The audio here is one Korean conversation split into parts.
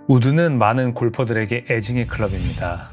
우드는 많은 골퍼들에게 애증의 클럽입니다.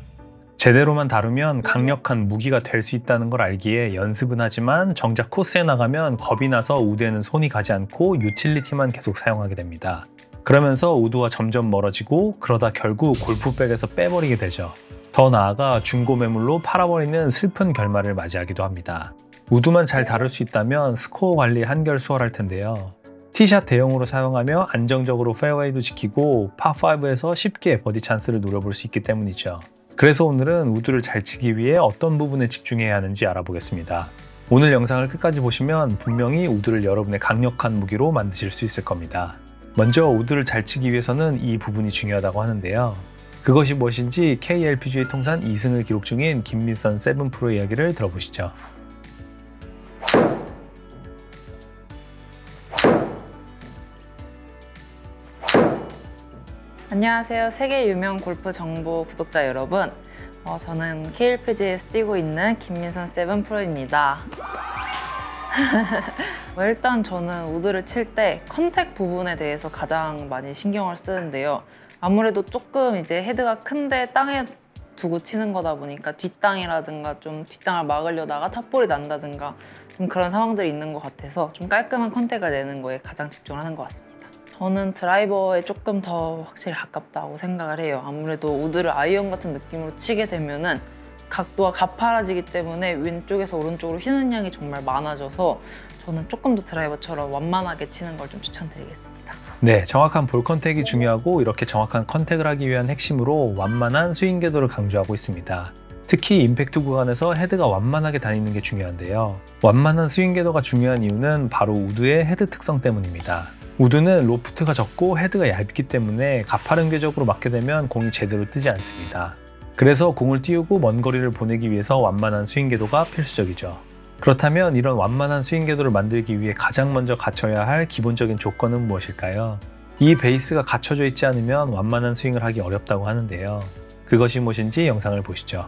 제대로만 다루면 강력한 무기가 될 수 있다는 걸 알기에 연습은 하지만 정작 코스에 나가면 겁이 나서 우드에는 손이 가지 않고 유틸리티만 계속 사용하게 됩니다. 그러면서 우드와 점점 멀어지고 그러다 결국 골프백에서 빼버리게 되죠. 더 나아가 중고 매물로 팔아버리는 슬픈 결말을 맞이하기도 합니다. 우드만 잘 다룰 수 있다면 스코어 관리 한결 수월할 텐데요. 티샷 대용으로 사용하며 안정적으로 페어웨이도 지키고 파5에서 쉽게 버디 찬스를 노려볼 수 있기 때문이죠. 그래서 오늘은 우드를 잘 치기 위해 어떤 부분에 집중해야 하는지 알아보겠습니다. 오늘 영상을 끝까지 보시면 분명히 우드를 여러분의 강력한 무기로 만드실 수 있을 겁니다. 먼저 우드를 잘 치기 위해서는 이 부분이 중요하다고 하는데요. 그것이 무엇인지 KLPGA 통산 2승을 기록 중인 김민선 세븐프로 이야기를 들어보시죠. 안녕하세요. 세계 유명 골프 정보 구독자 여러분. 저는 KLPGA에서 뛰고 있는 김민선 세븐프로입니다. 일단 저는 우드를 칠 때 컨택 부분에 대해서 가장 많이 신경을 쓰는데요. 아무래도 조금 이제 헤드가 큰데 땅에 두고 치는 거다 보니까 뒷땅이라든가 좀 뒷땅을 막으려다가 탑볼이 난다든가 좀 그런 상황들이 있는 것 같아서 좀 깔끔한 컨택을 내는 거에 가장 집중을 하는 것 같습니다. 저는 드라이버에 조금 더 확실히 가깝다고 생각을 해요. 아무래도 우드를 아이언 같은 느낌으로 치게 되면은 각도가 가파라지기 때문에 왼쪽에서 오른쪽으로 휘는 양이 정말 많아져서 저는 조금 더 드라이버처럼 완만하게 치는 걸 좀 추천드리겠습니다. 네, 정확한 볼 컨택이 중요하고 이렇게 정확한 컨택을 하기 위한 핵심으로 완만한 스윙 궤도를 강조하고 있습니다. 특히 임팩트 구간에서 헤드가 완만하게 다니는 게 중요한데요. 완만한 스윙 궤도가 중요한 이유는 바로 우드의 헤드 특성 때문입니다. 우드는 로프트가 적고 헤드가 얇기 때문에 가파른 궤적으로 맞게 되면 공이 제대로 뜨지 않습니다. 그래서 공을 띄우고 먼 거리를 보내기 위해서 완만한 스윙 궤도가 필수적이죠. 그렇다면 이런 완만한 스윙 궤도를 만들기 위해 가장 먼저 갖춰야 할 기본적인 조건은 무엇일까요? 이 베이스가 갖춰져 있지 않으면 완만한 스윙을 하기 어렵다고 하는데요. 그것이 무엇인지 영상을 보시죠.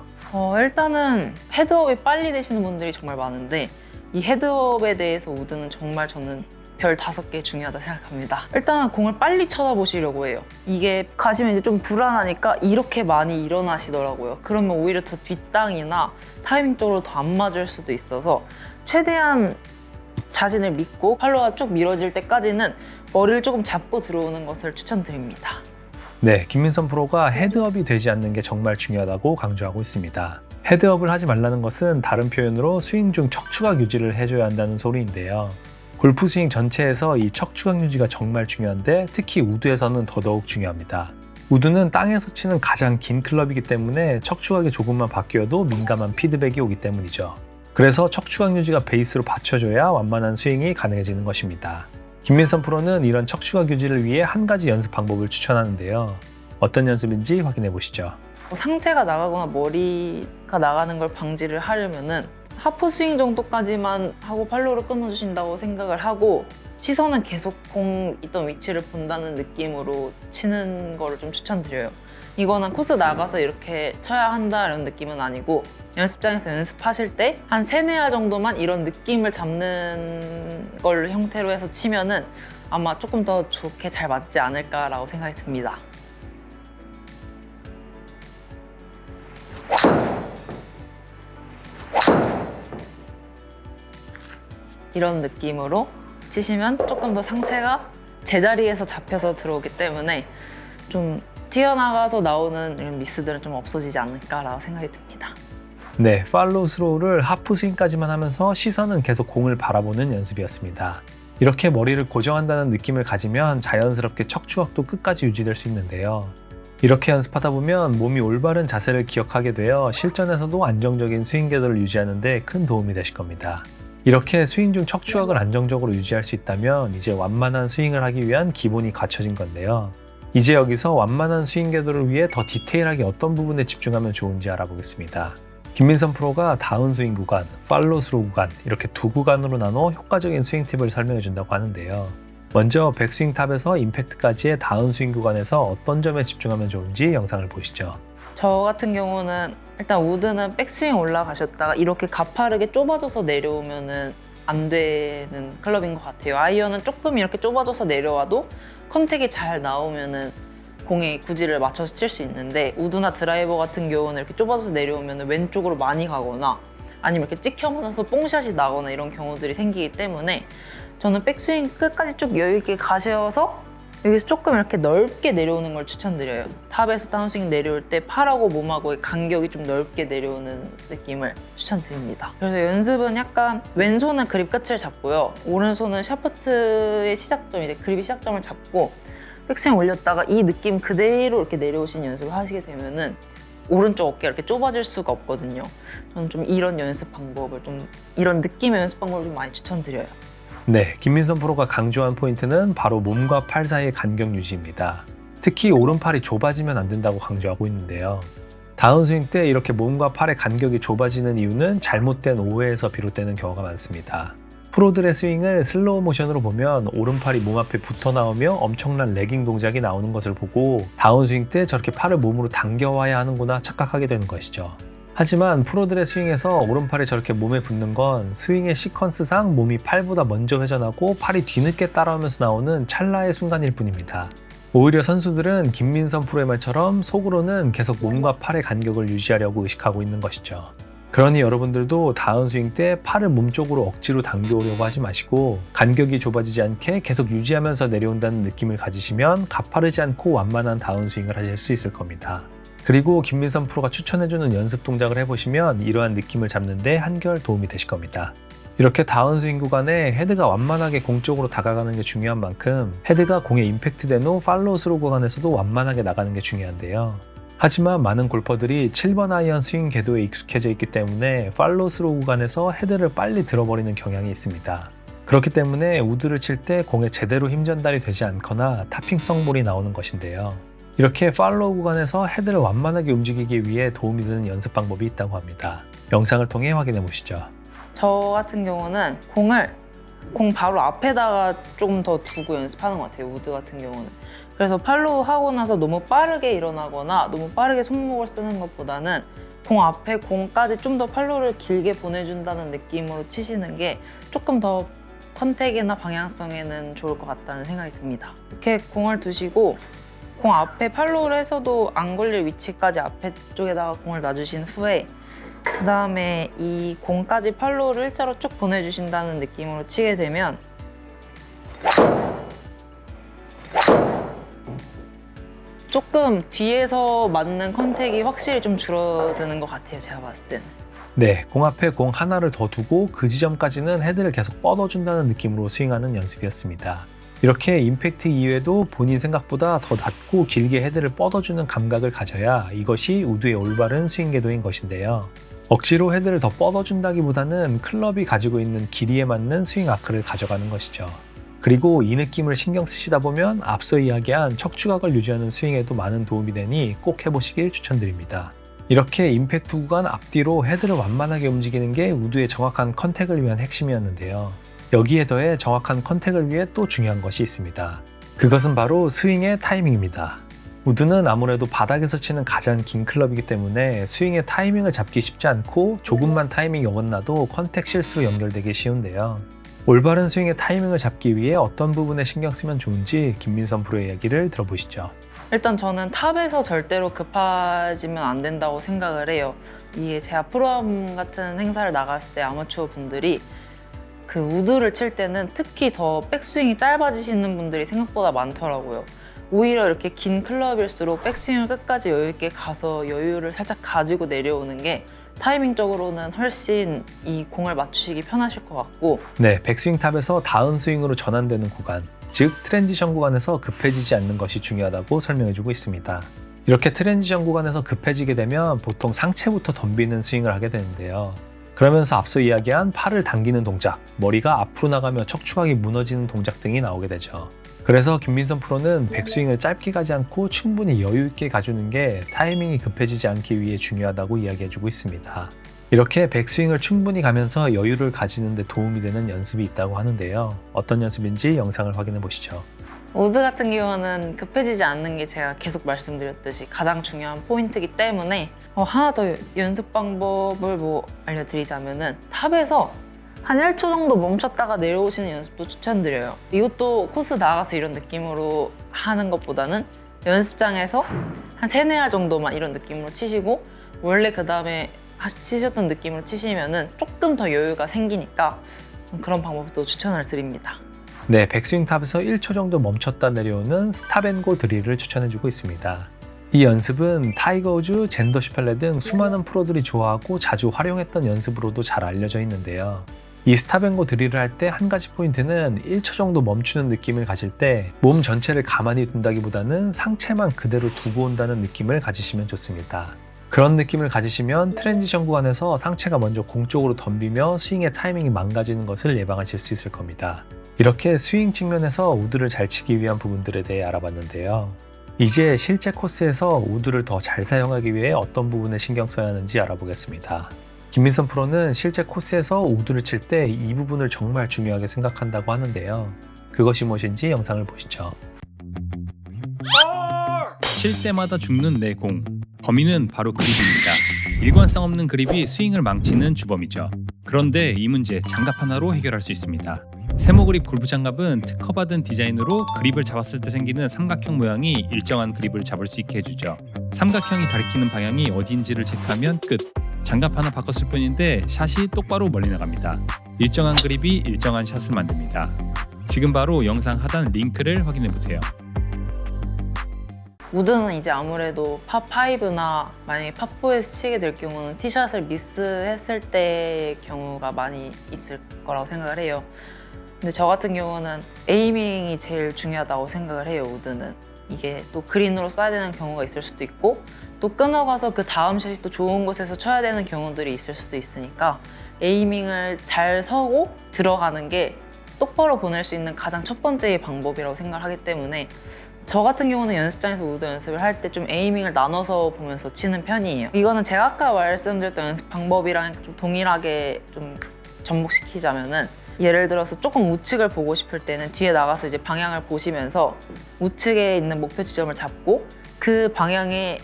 일단은 헤드업이 빨리 되시는 분들이 정말 많은데 이 헤드업에 대해서 우드는 정말 저는 별 5개 중요하다 생각합니다. 일단은 공을 빨리 쳐다보시려고 해요. 이게 가시면 이제 좀 불안하니까 이렇게 많이 일어나시더라고요. 그러면 오히려 더 뒷땅이나 타이밍 쪽으로 더 안 맞을 수도 있어서 최대한 자신을 믿고 팔로가 쭉 미뤄질 때까지는 머리를 조금 잡고 들어오는 것을 추천드립니다. 네, 김민선 프로가 헤드업이 되지 않는 게 정말 중요하다고 강조하고 있습니다. 헤드업을 하지 말라는 것은 다른 표현으로 스윙 중 척추각 유지를 해줘야 한다는 소리인데요. 골프 스윙 전체에서 이 척추각 유지가 정말 중요한데 특히 우드에서는 더더욱 중요합니다. 우드는 땅에서 치는 가장 긴 클럽이기 때문에 척추각이 조금만 바뀌어도 민감한 피드백이 오기 때문이죠. 그래서 척추각 유지가 베이스로 받쳐줘야 완만한 스윙이 가능해지는 것입니다. 김민선 프로는 이런 척추각 유지를 위해 한 가지 연습 방법을 추천하는데요. 어떤 연습인지 확인해 보시죠. 상체가 나가거나 머리가 나가는 걸 방지를 하려면은 하프 스윙 정도까지만 하고 팔로우를 끊어주신다고 생각을 하고 시선은 계속 공 있던 위치를 본다는 느낌으로 치는 거를 좀 추천드려요. 이거는 코스 나가서 이렇게 쳐야 한다 이런 느낌은 아니고 연습장에서 연습하실 때 한 3-4알 정도만 이런 느낌을 잡는 걸 형태로 해서 치면은 아마 조금 더 좋게 잘 맞지 않을까라고 생각이 듭니다. 이런 느낌으로 치시면 조금 더 상체가 제자리에서 잡혀서 들어오기 때문에 좀 튀어나가서 나오는 이런 미스들은 좀 없어지지 않을까라고 생각이 듭니다. 네, 팔로우 스로우를 하프 스윙까지만 하면서 시선은 계속 공을 바라보는 연습이었습니다. 이렇게 머리를 고정한다는 느낌을 가지면 자연스럽게 척추각도 끝까지 유지될 수 있는데요. 이렇게 연습하다 보면 몸이 올바른 자세를 기억하게 되어 실전에서도 안정적인 스윙 궤도를 유지하는 데 큰 도움이 되실 겁니다. 이렇게 스윙 중 척추각을 안정적으로 유지할 수 있다면 이제 완만한 스윙을 하기 위한 기본이 갖춰진 건데요. 이제 여기서 완만한 스윙 궤도를 위해 더 디테일하게 어떤 부분에 집중하면 좋은지 알아보겠습니다. 김민선 프로가 다운스윙 구간, 팔로우 스로 구간 이렇게 두 구간으로 나눠 효과적인 스윙 팁을 설명해 준다고 하는데요. 먼저 백스윙 탑에서 임팩트까지의 다운스윙 구간에서 어떤 점에 집중하면 좋은지 영상을 보시죠. 저 같은 경우는 일단 우드는 백스윙 올라가셨다가 이렇게 가파르게 좁아져서 내려오면은 안 되는 클럽인 것 같아요. 아이언은 조금 이렇게 좁아져서 내려와도 컨택이 잘 나오면은 공의 구질을 맞춰서 칠 수 있는데 우드나 드라이버 같은 경우는 이렇게 좁아져서 내려오면 왼쪽으로 많이 가거나 아니면 이렇게 찍혀면서 뽕샷이 나거나 이런 경우들이 생기기 때문에 저는 백스윙 끝까지 쭉 여유 있게 가셔서 여기서 조금 이렇게 넓게 내려오는 걸 추천드려요. 탑에서 다운스윙 내려올 때 팔하고 몸하고의 간격이 좀 넓게 내려오는 느낌을 추천드립니다. 그래서 연습은 약간 왼손은 그립 끝을 잡고요. 오른손은 샤프트의 시작점, 이제 그립의 시작점을 잡고 백스윙 올렸다가 이 느낌 그대로 이렇게 내려오신 연습을 하시게 되면은 오른쪽 어깨가 이렇게 좁아질 수가 없거든요. 저는 좀 이런 연습 방법을 이런 느낌의 연습 방법을 좀 많이 추천드려요. 네, 김민선 프로가 강조한 포인트는 바로 몸과 팔 사이의 간격 유지입니다. 특히 오른팔이 좁아지면 안 된다고 강조하고 있는데요. 다운스윙 때 이렇게 몸과 팔의 간격이 좁아지는 이유는 잘못된 오해에서 비롯되는 경우가 많습니다. 프로들의 스윙을 슬로우 모션으로 보면 오른팔이 몸 앞에 붙어 나오며 엄청난 레깅 동작이 나오는 것을 보고 다운스윙 때 저렇게 팔을 몸으로 당겨와야 하는구나 착각하게 되는 것이죠. 하지만 프로들의 스윙에서 오른팔이 저렇게 몸에 붙는 건 스윙의 시퀀스상 몸이 팔보다 먼저 회전하고 팔이 뒤늦게 따라오면서 나오는 찰나의 순간일 뿐입니다. 오히려 선수들은 김민선 프로의 말처럼 속으로는 계속 몸과 팔의 간격을 유지하려고 의식하고 있는 것이죠. 그러니 여러분들도 다운스윙 때 팔을 몸쪽으로 억지로 당겨오려고 하지 마시고 간격이 좁아지지 않게 계속 유지하면서 내려온다는 느낌을 가지시면 가파르지 않고 완만한 다운스윙을 하실 수 있을 겁니다. 그리고 김민선 프로가 추천해주는 연습 동작을 해보시면 이러한 느낌을 잡는 데 한결 도움이 되실 겁니다. 이렇게 다운스윙 구간에 헤드가 완만하게 공 쪽으로 다가가는 게 중요한 만큼 헤드가 공에 임팩트된 후 팔로우 스루 구간에서도 완만하게 나가는 게 중요한데요. 하지만 많은 골퍼들이 7번 아이언 스윙 궤도에 익숙해져 있기 때문에 팔로우 스루 구간에서 헤드를 빨리 들어버리는 경향이 있습니다. 그렇기 때문에 우드를 칠 때 공에 제대로 힘 전달이 되지 않거나 타핑성 볼이 나오는 것인데요. 이렇게 팔로우 구간에서 헤드를 완만하게 움직이기 위해 도움이 되는 연습 방법이 있다고 합니다. 영상을 통해 확인해 보시죠. 저 같은 경우는 공 바로 앞에다가 좀 더 두고 연습하는 것 같아요. 우드 같은 경우는. 그래서 팔로우 하고 나서 너무 빠르게 일어나거나 너무 빠르게 손목을 쓰는 것보다는 공 앞에 공까지 좀 더 팔로우를 길게 보내준다는 느낌으로 치시는 게 조금 더 컨택이나 방향성에는 좋을 것 같다는 생각이 듭니다. 이렇게 공을 두시고 공 앞에 팔로우를 해서도 안 걸릴 위치까지 앞에 쪽에다가 공을 놔주신 후에 그 다음에 이 공까지 팔로우를 일자로 쭉 보내주신다는 느낌으로 치게 되면 조금 뒤에서 맞는 컨택이 확실히 좀 줄어드는 것 같아요. 제가 봤을 때는. 네, 공 앞에 공 하나를 더 두고 그 지점까지는 헤드를 계속 뻗어준다는 느낌으로 스윙하는 연습이었습니다. 이렇게 임팩트 이후에도 본인 생각보다 더 낮고 길게 헤드를 뻗어주는 감각을 가져야 이것이 우드의 올바른 스윙 궤도인 것인데요. 억지로 헤드를 더 뻗어준다기보다는 클럽이 가지고 있는 길이에 맞는 스윙 아크를 가져가는 것이죠. 그리고 이 느낌을 신경 쓰시다 보면 앞서 이야기한 척추각을 유지하는 스윙에도 많은 도움이 되니 꼭 해보시길 추천드립니다. 이렇게 임팩트 구간 앞뒤로 헤드를 완만하게 움직이는 게 우드의 정확한 컨택을 위한 핵심이었는데요. 여기에 더해 정확한 컨택을 위해 또 중요한 것이 있습니다. 그것은 바로 스윙의 타이밍입니다. 우드는 아무래도 바닥에서 치는 가장 긴 클럽이기 때문에 스윙의 타이밍을 잡기 쉽지 않고 조금만 타이밍이 어긋나도 컨택 실수로 연결되기 쉬운데요. 올바른 스윙의 타이밍을 잡기 위해 어떤 부분에 신경 쓰면 좋은지 김민선 프로의 이야기를 들어보시죠. 일단 저는 탑에서 절대로 급하지면 안 된다고 생각을 해요. 이게 제가 프로암 같은 행사를 나갔을 때 아마추어 분들이 그 우드를 칠 때는 특히 더 백스윙이 짧아지시는 분들이 생각보다 많더라고요. 오히려 이렇게 긴 클럽일수록 백스윙을 끝까지 여유 있게 가서 여유를 살짝 가지고 내려오는 게 타이밍적으로는 훨씬 이 공을 맞추시기 편하실 것 같고 네, 백스윙 탑에서 다운스윙으로 전환되는 구간, 즉 트랜지션 구간에서 급해지지 않는 것이 중요하다고 설명해주고 있습니다. 이렇게 트랜지션 구간에서 급해지게 되면 보통 상체부터 덤비는 스윙을 하게 되는데요. 그러면서 앞서 이야기한 팔을 당기는 동작, 머리가 앞으로 나가며 척추각이 무너지는 동작 등이 나오게 되죠. 그래서 김민선 프로는 백스윙을 짧게 가지 않고 충분히 여유 있게 가주는 게 타이밍이 급해지지 않기 위해 중요하다고 이야기해주고 있습니다. 이렇게 백스윙을 충분히 가면서 여유를 가지는 데 도움이 되는 연습이 있다고 하는데요. 어떤 연습인지 영상을 확인해 보시죠. 우드 같은 경우는 급해지지 않는 게 제가 계속 말씀드렸듯이 가장 중요한 포인트이기 때문에 하나 더 연습 방법을 알려드리자면은 탑에서 한 1초 정도 멈췄다가 내려오시는 연습도 추천드려요. 이것도 코스 나가서 이런 느낌으로 하는 것보다는 연습장에서 한 3-4알 정도만 이런 느낌으로 치시고 원래 그 다음에 치셨던 느낌으로 치시면은 조금 더 여유가 생기니까 그런 방법도 추천을 드립니다. 네, 백스윙 탑에서 1초 정도 멈췄다 내려오는 스탑앤고 드릴을 추천해주고 있습니다. 이 연습은 타이거 우즈, 젠더 슈펠레 등 수많은 프로들이 좋아하고 자주 활용했던 연습으로도 잘 알려져 있는데요. 이 스탑앤고 드릴을 할 때 한 가지 포인트는 1초 정도 멈추는 느낌을 가질 때 몸 전체를 가만히 둔다기보다는 상체만 그대로 두고 온다는 느낌을 가지시면 좋습니다. 그런 느낌을 가지시면 트랜지션 구간에서 상체가 먼저 공 쪽으로 덤비며 스윙의 타이밍이 망가지는 것을 예방하실 수 있을 겁니다. 이렇게 스윙 측면에서 우드를 잘 치기 위한 부분들에 대해 알아봤는데요. 이제 실제 코스에서 우드를 더 잘 사용하기 위해 어떤 부분에 신경 써야 하는지 알아보겠습니다. 김민선 프로는 실제 코스에서 우드를 칠 때 이 부분을 정말 중요하게 생각한다고 하는데요. 그것이 무엇인지 영상을 보시죠. 칠 때마다 죽는 내 공. 범인은 바로 그립입니다. 일관성 없는 그립이 스윙을 망치는 주범이죠. 그런데 이 문제 장갑 하나로 해결할 수 있습니다. 세모그립 골프 장갑은 특허받은 디자인으로 그립을 잡았을 때 생기는 삼각형 모양이 일정한 그립을 잡을 수 있게 해주죠. 삼각형이 가리키는 방향이 어디인지를 체크하면 끝. 장갑 하나 바꿨을 뿐인데 샷이 똑바로 멀리 나갑니다. 일정한 그립이 일정한 샷을 만듭니다. 지금 바로 영상 하단 링크를 확인해보세요. 우드는 이제 아무래도 파5나 만약에 파4에서 치게 될 경우는 티샷을 미스했을 때의 경우가 많이 있을 거라고 생각을 해요. 근데 저 같은 경우는 에이밍이 제일 중요하다고 생각을 해요. 우드는 이게 또 그린으로 쏴야 되는 경우가 있을 수도 있고 또 끊어가서 그 다음 샷이 또 좋은 곳에서 쳐야 되는 경우들이 있을 수도 있으니까 에이밍을 잘 서고 들어가는 게 똑바로 보낼 수 있는 가장 첫 번째의 방법이라고 생각을 하기 때문에 저 같은 경우는 연습장에서 우드 연습을 할 때 좀 에이밍을 나눠서 보면서 치는 편이에요. 이거는 제가 아까 말씀드렸던 연습 방법이랑 좀 동일하게 좀 접목시키자면은 예를 들어서 조금 우측을 보고 싶을 때는 뒤에 나가서 이제 방향을 보시면서 우측에 있는 목표 지점을 잡고 그 방향에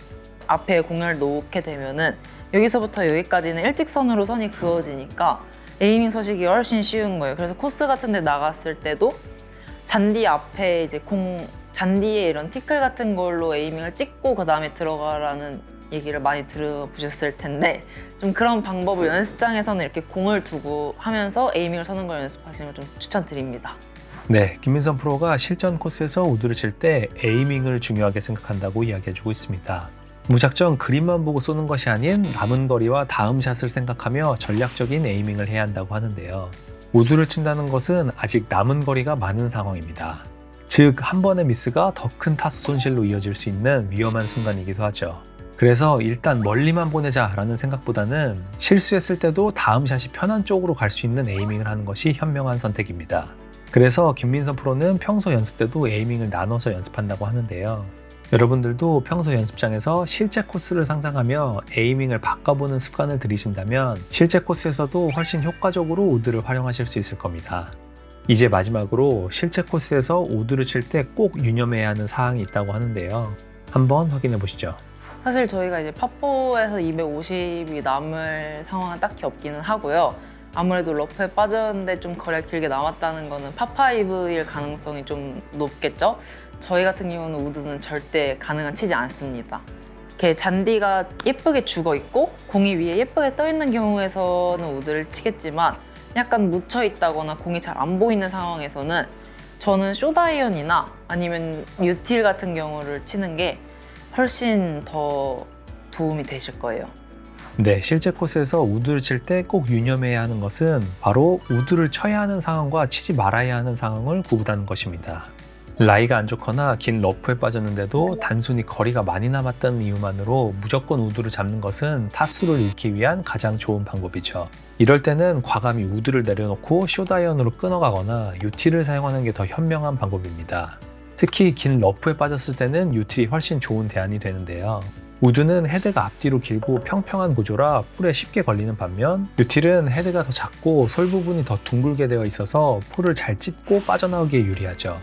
앞에 공을 놓게 되면은 여기서부터 여기까지는 일직선으로 선이 그어지니까 에이밍 서시기가 훨씬 쉬운 거예요. 그래서 코스 같은 데 나갔을 때도 잔디 앞에 이제 잔디에 이런 티끌 같은 걸로 에이밍을 찍고 그 다음에 들어가라는 얘기를 많이 들어보셨을 텐데 좀 그런 방법을 연습장에서는 이렇게 공을 두고 하면서 에이밍을 서는 걸 연습하시는 걸 좀 추천드립니다. 네, 김민선 프로가 실전 코스에서 우드를 칠 때 에이밍을 중요하게 생각한다고 이야기해주고 있습니다. 무작정 그림만 보고 쏘는 것이 아닌 남은 거리와 다음 샷을 생각하며 전략적인 에이밍을 해야 한다고 하는데요. 우드를 친다는 것은 아직 남은 거리가 많은 상황입니다. 즉, 한 번의 미스가 더 큰 타수 손실로 이어질 수 있는 위험한 순간이기도 하죠. 그래서 일단 멀리만 보내자라는 생각보다는 실수했을 때도 다음 샷이 편한 쪽으로 갈 수 있는 에이밍을 하는 것이 현명한 선택입니다. 그래서 김민선 프로는 평소 연습 때도 에이밍을 나눠서 연습한다고 하는데요. 여러분들도 평소 연습장에서 실제 코스를 상상하며 에이밍을 바꿔보는 습관을 들이신다면 실제 코스에서도 훨씬 효과적으로 우드를 활용하실 수 있을 겁니다. 이제 마지막으로 실제 코스에서 우드를 칠 때 꼭 유념해야 하는 사항이 있다고 하는데요. 한번 확인해 보시죠. 사실 저희가 이제 파4에서 250이 남을 상황은 딱히 없기는 하고요. 아무래도 러프에 빠졌는데 좀 거리가 길게 남았다는 거는 파5일 가능성이 좀 높겠죠? 저희 같은 경우는 우드는 절대 가능한 치지 않습니다. 이렇게 잔디가 예쁘게 죽어 있고 공이 위에 예쁘게 떠 있는 경우에서는 우드를 치겠지만 약간 묻혀 있다거나 공이 잘 안 보이는 상황에서는 저는 숏아이언이나 아니면 유틸 같은 경우를 치는 게 훨씬 더 도움이 되실 거예요. 네, 실제 코스에서 우드를 칠 때 꼭 유념해야 하는 것은 바로 우드를 쳐야 하는 상황과 치지 말아야 하는 상황을 구분하는 것입니다. 라이가 안 좋거나 긴 러프에 빠졌는데도 단순히 거리가 많이 남았다는 이유만으로 무조건 우드를 잡는 것은 타수를 잃기 위한 가장 좋은 방법이죠. 이럴 때는 과감히 우드를 내려놓고 숏아이언으로 끊어가거나 유틸을 사용하는 게 더 현명한 방법입니다. 특히 긴 러프에 빠졌을 때는 유틸이 훨씬 좋은 대안이 되는데요. 우드는 헤드가 앞뒤로 길고 평평한 구조라 풀에 쉽게 걸리는 반면 유틸은 헤드가 더 작고 솔 부분이 더 둥글게 되어 있어서 풀을 잘 찢고 빠져나오기에 유리하죠.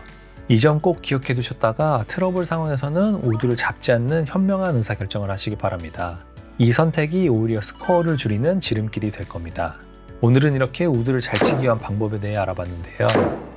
이 점 꼭 기억해 두셨다가 트러블 상황에서는 우드를 잡지 않는 현명한 의사결정을 하시기 바랍니다. 이 선택이 오히려 스코어를 줄이는 지름길이 될 겁니다. 오늘은 이렇게 우드를 잘 치기 위한 방법에 대해 알아봤는데요.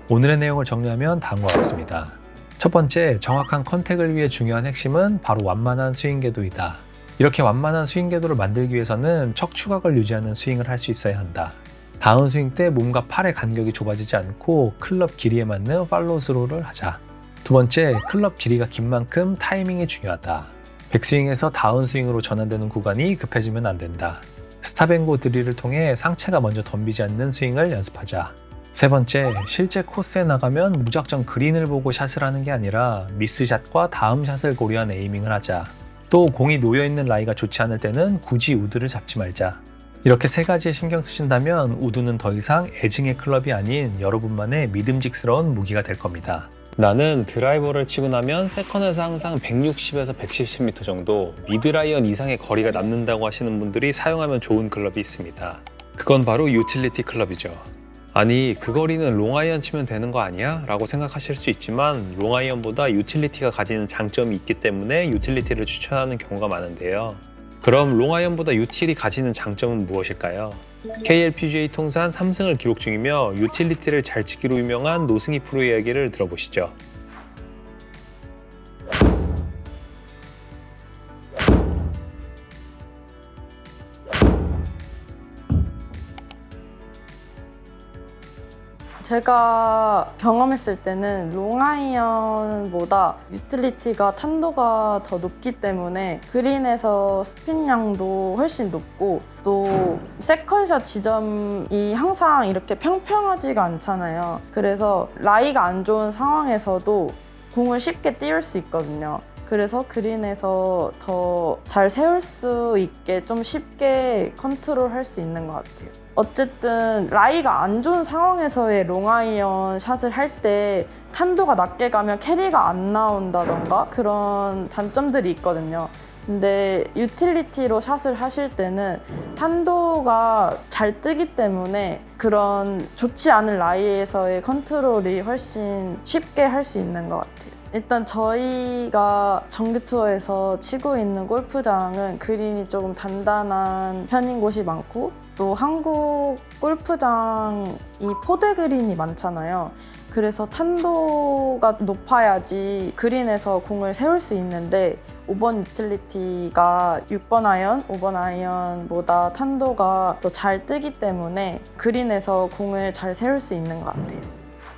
오늘의 내용을 정리하면 다음과 같습니다. 첫 번째, 정확한 컨택을 위해 중요한 핵심은 바로 완만한 스윙 궤도이다. 이렇게 완만한 스윙 궤도를 만들기 위해서는 척추각을 유지하는 스윙을 할 수 있어야 한다. 다운스윙 때 몸과 팔의 간격이 좁아지지 않고 클럽 길이에 맞는 팔로우 스로우를 하자. 두 번째, 클럽 길이가 긴 만큼 타이밍이 중요하다. 백스윙에서 다운스윙으로 전환되는 구간이 급해지면 안 된다. 스탑앤고 드릴을 통해 상체가 먼저 덤비지 않는 스윙을 연습하자. 세 번째, 실제 코스에 나가면 무작정 그린을 보고 샷을 하는 게 아니라 미스샷과 다음 샷을 고려한 에이밍을 하자. 또 공이 놓여있는 라이가 좋지 않을 때는 굳이 우드를 잡지 말자. 이렇게 세 가지에 신경 쓰신다면 우드는 더 이상 애증의 클럽이 아닌 여러분만의 믿음직스러운 무기가 될 겁니다. 나는 드라이버를 치고 나면 세컨에서 항상 160에서 170m 정도 미드라이언 이상의 거리가 남는다고 하시는 분들이 사용하면 좋은 클럽이 있습니다. 그건 바로 유틸리티 클럽이죠. 아니, 그 거리는 롱아이언 치면 되는 거 아니야? 라고 생각하실 수 있지만 롱아이언보다 유틸리티가 가지는 장점이 있기 때문에 유틸리티를 추천하는 경우가 많은데요. 그럼 롱아이언보다 유틸이 가지는 장점은 무엇일까요? KLPGA 통산 3승을 기록 중이며 유틸리티를 잘 치기로 유명한 노승희 프로 이야기를 들어보시죠. 제가 경험했을 때는 롱아이언보다 유틸리티가 탄도가 더 높기 때문에 그린에서 스핀량도 훨씬 높고 또 세컨샷 지점이 항상 이렇게 평평하지가 않잖아요. 그래서 라이가 안 좋은 상황에서도 공을 쉽게 띄울 수 있거든요. 그래서 그린에서 더 잘 세울 수 있게 좀 쉽게 컨트롤할 수 있는 것 같아요. 어쨌든 라이가 안 좋은 상황에서의 롱아이언 샷을 할 때 탄도가 낮게 가면 캐리가 안 나온다던가 그런 단점들이 있거든요. 근데 유틸리티로 샷을 하실 때는 탄도가 잘 뜨기 때문에 그런 좋지 않은 라이에서의 컨트롤이 훨씬 쉽게 할 수 있는 것 같아요. 일단 저희가 정규 투어에서 치고 있는 골프장은 그린이 조금 단단한 편인 곳이 많고 또 한국 골프장이 포대 그린이 많잖아요. 그래서 탄도가 높아야지 그린에서 공을 세울 수 있는데 5번 유틸리티가 6번 아이언, 5번 아이언보다 탄도가 더 잘 뜨기 때문에 그린에서 공을 잘 세울 수 있는 것 같아요.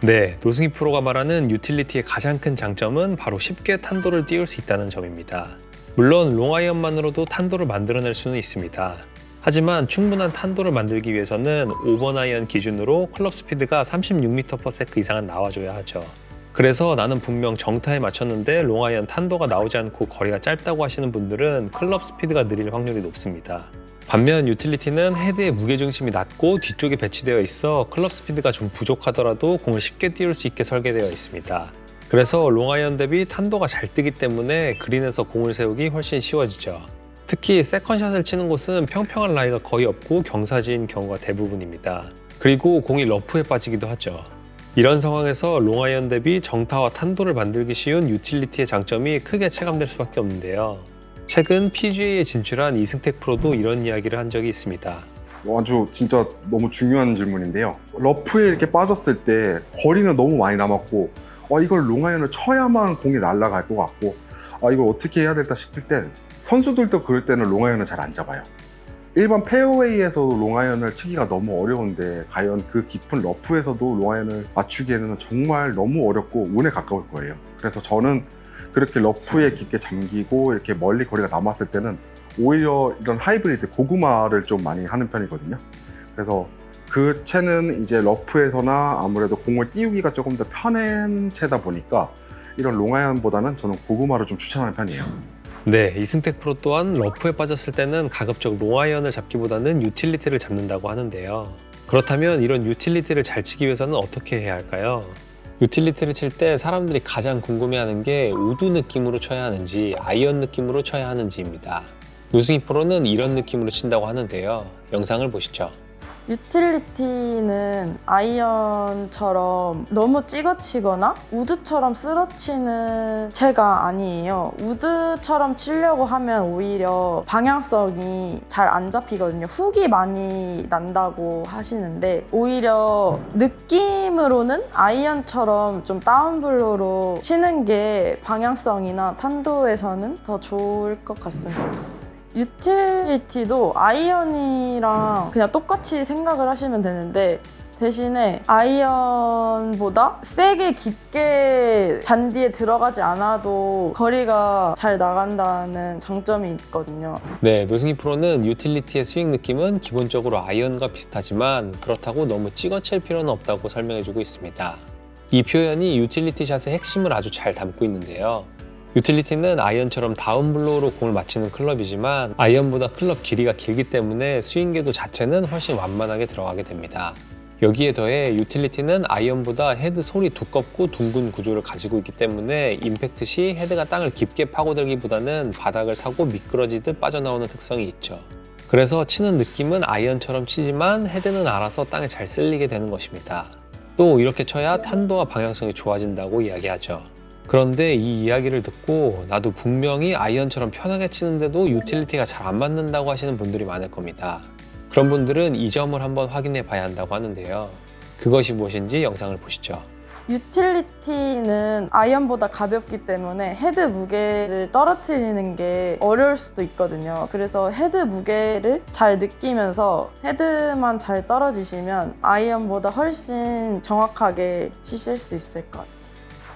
네, 노승희 프로가 말하는 유틸리티의 가장 큰 장점은 바로 쉽게 탄도를 띄울 수 있다는 점입니다. 물론 롱아이언만으로도 탄도를 만들어낼 수는 있습니다. 하지만 충분한 탄도를 만들기 위해서는 5번 아이언 기준으로 클럽 스피드가 36m/s 이상은 나와줘야 하죠. 그래서 나는 분명 정타에 맞췄는데 롱아이언 탄도가 나오지 않고 거리가 짧다고 하시는 분들은 클럽 스피드가 느릴 확률이 높습니다. 반면 유틸리티는 헤드의 무게중심이 낮고 뒤쪽에 배치되어 있어 클럽 스피드가 좀 부족하더라도 공을 쉽게 띄울 수 있게 설계되어 있습니다. 그래서 롱아이언 대비 탄도가 잘 뜨기 때문에 그린에서 공을 세우기 훨씬 쉬워지죠. 특히 세컨샷을 치는 곳은 평평한 라이가 거의 없고 경사지인 경우가 대부분입니다. 그리고 공이 러프에 빠지기도 하죠. 이런 상황에서 롱아이언 대비 정타와 탄도를 만들기 쉬운 유틸리티의 장점이 크게 체감될 수밖에 없는데요. 최근 PGA에 진출한 이승택 프로도 이런 이야기를 한 적이 있습니다. 아주 진짜 너무 중요한 질문인데요. 러프에 이렇게 빠졌을 때 거리는 너무 많이 남았고 이걸 롱아이언을 쳐야만 공이 날아갈 것 같고 이걸 어떻게 해야 될까 싶을 때 선수들도 그럴 때는 롱아이언을 잘 안 잡아요. 일반 페어웨이에서도 롱아이언을 치기가 너무 어려운데 과연 그 깊은 러프에서도 롱아이언을 맞추기에는 정말 너무 어렵고 운에 가까울 거예요. 그래서 저는 그렇게 러프에 깊게 잠기고 이렇게 멀리 거리가 남았을 때는 오히려 이런 하이브리드 고구마를 좀 많이 하는 편이거든요. 그래서 그 채는 이제 러프에서나 아무래도 공을 띄우기가 조금 더 편한 채다 보니까 이런 롱아이언보다는 저는 고구마를 좀 추천하는 편이에요. 네, 이승택 프로 또한 러프에 빠졌을 때는 가급적 롱아이언을 잡기보다는 유틸리티를 잡는다고 하는데요. 그렇다면 이런 유틸리티를 잘 치기 위해서는 어떻게 해야 할까요? 유틸리티를 칠 때 사람들이 가장 궁금해하는 게 우드 느낌으로 쳐야 하는지 아이언 느낌으로 쳐야 하는지입니다. 노승희 프로는 이런 느낌으로 친다고 하는데요. 영상을 보시죠. 유틸리티는 아이언처럼 너무 찍어치거나 우드처럼 쓸어치는 채가 아니에요. 우드처럼 치려고 하면 오히려 방향성이 잘 안 잡히거든요. 훅이 많이 난다고 하시는데 오히려 느낌으로는 아이언처럼 좀 다운블로로 치는 게 방향성이나 탄도에서는 더 좋을 것 같습니다. 유틸리티도 아이언이랑 그냥 똑같이 생각을 하시면 되는데 대신에 아이언보다 세게 깊게 잔디에 들어가지 않아도 거리가 잘 나간다는 장점이 있거든요. 네, 노승희 프로는 유틸리티의 스윙 느낌은 기본적으로 아이언과 비슷하지만 그렇다고 너무 찍어칠 필요는 없다고 설명해주고 있습니다. 이 표현이 유틸리티 샷의 핵심을 아주 잘 담고 있는데요. 유틸리티는 아이언처럼 다운블로우로 공을 맞히는 클럽이지만 아이언보다 클럽 길이가 길기 때문에 스윙 궤도 자체는 훨씬 완만하게 들어가게 됩니다. 여기에 더해 유틸리티는 아이언보다 헤드 솔이 두껍고 둥근 구조를 가지고 있기 때문에 임팩트 시 헤드가 땅을 깊게 파고들기보다는 바닥을 타고 미끄러지듯 빠져나오는 특성이 있죠. 그래서 치는 느낌은 아이언처럼 치지만 헤드는 알아서 땅에 잘 쓸리게 되는 것입니다. 또 이렇게 쳐야 탄도와 방향성이 좋아진다고 이야기하죠. 그런데 이 이야기를 듣고 나도 분명히 아이언처럼 편하게 치는데도 유틸리티가 잘 안 맞는다고 하시는 분들이 많을 겁니다. 그런 분들은 이 점을 한번 확인해 봐야 한다고 하는데요. 그것이 무엇인지 영상을 보시죠. 유틸리티는 아이언보다 가볍기 때문에 헤드 무게를 떨어뜨리는 게 어려울 수도 있거든요. 그래서 헤드 무게를 잘 느끼면서 헤드만 잘 떨어지시면 아이언보다 훨씬 정확하게 치실 수 있을 것 같아요.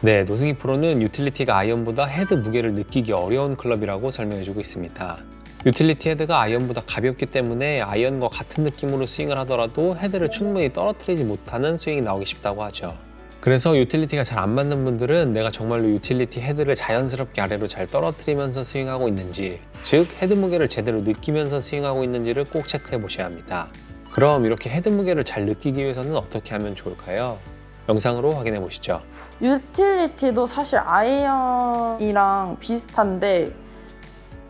네, 노승희 프로는 유틸리티가 아이언보다 헤드 무게를 느끼기 어려운 클럽이라고 설명해주고 있습니다. 유틸리티 헤드가 아이언보다 가볍기 때문에 아이언과 같은 느낌으로 스윙을 하더라도 헤드를 충분히 떨어뜨리지 못하는 스윙이 나오기 쉽다고 하죠. 그래서 유틸리티가 잘 안 맞는 분들은 내가 정말로 유틸리티 헤드를 자연스럽게 아래로 잘 떨어뜨리면서 스윙하고 있는지, 즉 헤드 무게를 제대로 느끼면서 스윙하고 있는지를 꼭 체크해 보셔야 합니다. 그럼 이렇게 헤드 무게를 잘 느끼기 위해서는 어떻게 하면 좋을까요? 영상으로 확인해 보시죠. 유틸리티도 사실 아이언이랑 비슷한데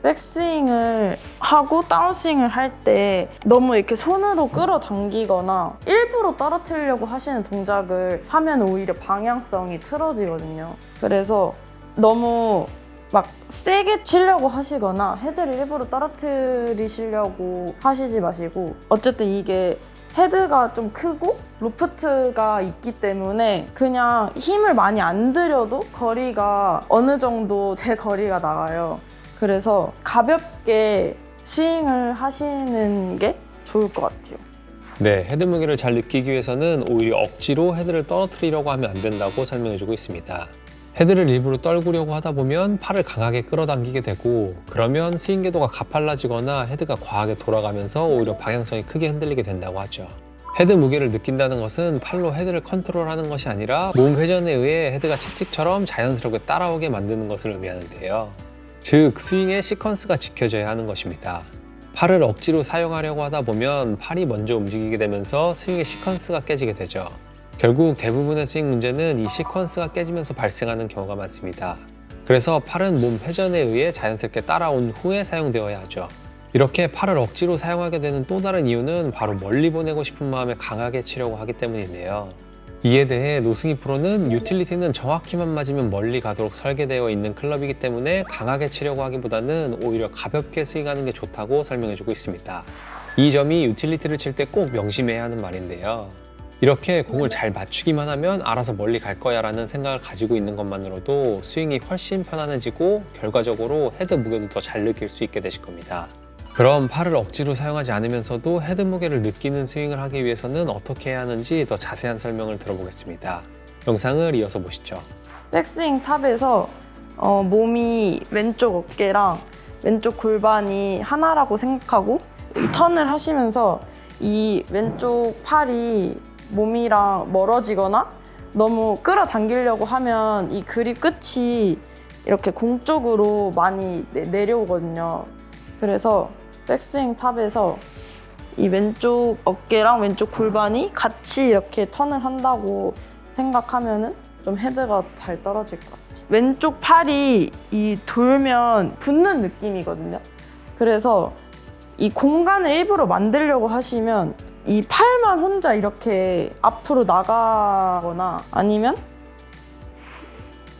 백스윙을 하고 다운스윙을 할 때 너무 이렇게 손으로 끌어당기거나 일부러 떨어뜨리려고 하시는 동작을 하면 오히려 방향성이 틀어지거든요. 그래서 너무 막 세게 치려고 하시거나 헤드를 일부러 떨어뜨리시려고 하시지 마시고 어쨌든 이게 헤드가 좀 크고 로프트가 있기 때문에 그냥 힘을 많이 안 들여도 거리가 어느 정도 제 거리가 나가요. 그래서 가볍게 스윙을 하시는 게 좋을 것 같아요. 네, 헤드 무게를 잘 느끼기 위해서는 오히려 억지로 헤드를 떨어뜨리려고 하면 안 된다고 설명해주고 있습니다. 헤드를 일부러 떨구려고 하다 보면 팔을 강하게 끌어당기게 되고 그러면 스윙 궤도가 가팔라지거나 헤드가 과하게 돌아가면서 오히려 방향성이 크게 흔들리게 된다고 하죠. 헤드 무게를 느낀다는 것은 팔로 헤드를 컨트롤하는 것이 아니라 몸 회전에 의해 헤드가 채찍처럼 자연스럽게 따라오게 만드는 것을 의미하는데요. 즉 스윙의 시퀀스가 지켜져야 하는 것입니다. 팔을 억지로 사용하려고 하다 보면 팔이 먼저 움직이게 되면서 스윙의 시퀀스가 깨지게 되죠. 결국 대부분의 스윙 문제는 이 시퀀스가 깨지면서 발생하는 경우가 많습니다. 그래서 팔은 몸 회전에 의해 자연스럽게 따라온 후에 사용되어야 하죠. 이렇게 팔을 억지로 사용하게 되는 또 다른 이유는 바로 멀리 보내고 싶은 마음에 강하게 치려고 하기 때문인데요. 이에 대해 노승희 프로는 유틸리티는 정확히만 맞으면 멀리 가도록 설계되어 있는 클럽이기 때문에 강하게 치려고 하기보다는 오히려 가볍게 스윙하는 게 좋다고 설명해주고 있습니다. 이 점이 유틸리티를 칠 때 꼭 명심해야 하는 말인데요. 이렇게 공을 잘 맞추기만 하면 알아서 멀리 갈 거야 라는 생각을 가지고 있는 것만으로도 스윙이 훨씬 편안해지고 결과적으로 헤드 무게도 더 잘 느낄 수 있게 되실 겁니다. 그럼 팔을 억지로 사용하지 않으면서도 헤드 무게를 느끼는 스윙을 하기 위해서는 어떻게 해야 하는지 더 자세한 설명을 들어보겠습니다. 영상을 이어서 보시죠. 백스윙 탑에서 몸이 왼쪽 어깨랑 왼쪽 골반이 하나라고 생각하고 턴을 하시면서 이 왼쪽 팔이 몸이랑 멀어지거나 너무 끌어당기려고 하면 이 그립 끝이 이렇게 공 쪽으로 많이 내려오거든요. 그래서 백스윙 탑에서 이 왼쪽 어깨랑 왼쪽 골반이 같이 이렇게 턴을 한다고 생각하면은 좀 헤드가 잘 떨어질 것 같아요. 왼쪽 팔이 이 돌면 붙는 느낌이거든요. 그래서 이 공간을 일부러 만들려고 하시면 이 팔만 혼자 이렇게 앞으로 나가거나 아니면